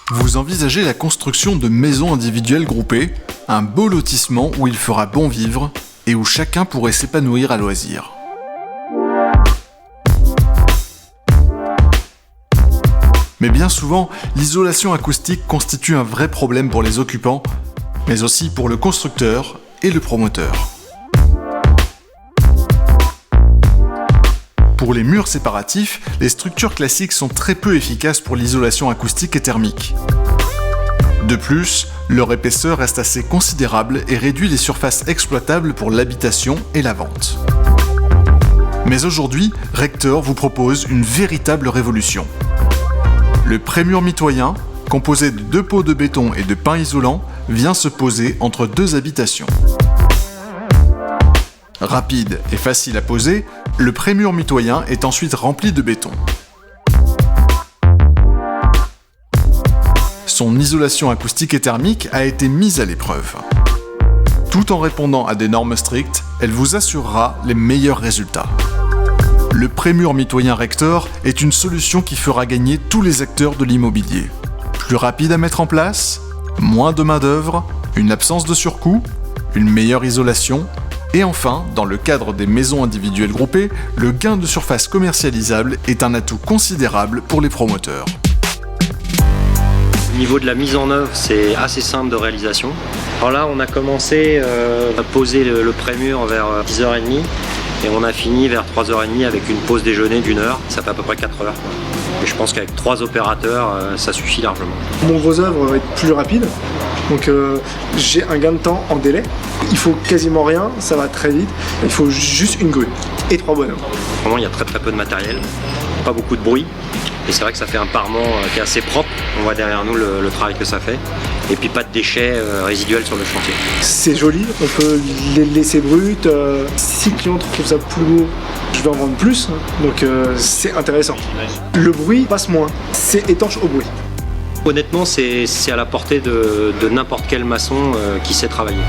Vous envisagez la construction de maisons individuelles groupées, un beau lotissement où il fera bon vivre et où chacun pourrait s'épanouir à loisir. Mais bien souvent, l'isolation acoustique constitue un vrai problème pour les occupants, mais aussi pour le constructeur et le promoteur. Pour les murs séparatifs, les structures classiques sont très peu efficaces pour l'isolation acoustique et thermique. De plus, leur épaisseur reste assez considérable et réduit les surfaces exploitables pour l'habitation et la vente. Mais aujourd'hui, Rector vous propose une véritable révolution. Le pré-mur mitoyen, composé de 2 pots de béton et de pin isolant, vient se poser entre 2 habitations. Rapide et facile à poser, le pré-mur mitoyen est ensuite rempli de béton. Son isolation acoustique et thermique a été mise à l'épreuve. Tout en répondant à des normes strictes, elle vous assurera les meilleurs résultats. Le pré-mur mitoyen Rector est une solution qui fera gagner tous les acteurs de l'immobilier. Plus rapide à mettre en place, moins de main-d'œuvre, une absence de surcoût, une meilleure isolation, et enfin, dans le cadre des maisons individuelles groupées, le gain de surface commercialisable est un atout considérable pour les promoteurs. Au niveau de la mise en œuvre, c'est assez simple de réalisation. Alors là, on a commencé à poser le pré-mur vers 10h30 et on a fini vers 3h30 avec une pause déjeuner d'1 heure. Ça fait à peu près 4 heures. Et je pense qu'avec 3 opérateurs, ça suffit largement. Mon gros œuvre va être plus rapide, donc j'ai un gain de temps en délai. Il faut quasiment rien, ça va très vite. Il faut juste une grue et 3 bonhommes. Vraiment, il y a très peu de matériel, pas beaucoup de bruit. Et c'est vrai que ça fait un parement qui est assez propre. On voit derrière nous le travail que ça fait. Et puis pas de déchets résiduels sur le chantier. C'est joli, on peut les laisser brutes. Si le client trouve ça plus beau, je vais en vendre plus. Donc c'est intéressant. Le bruit passe moins, c'est étanche au bruit. Honnêtement, c'est à la portée de n'importe quel maçon qui sait travailler.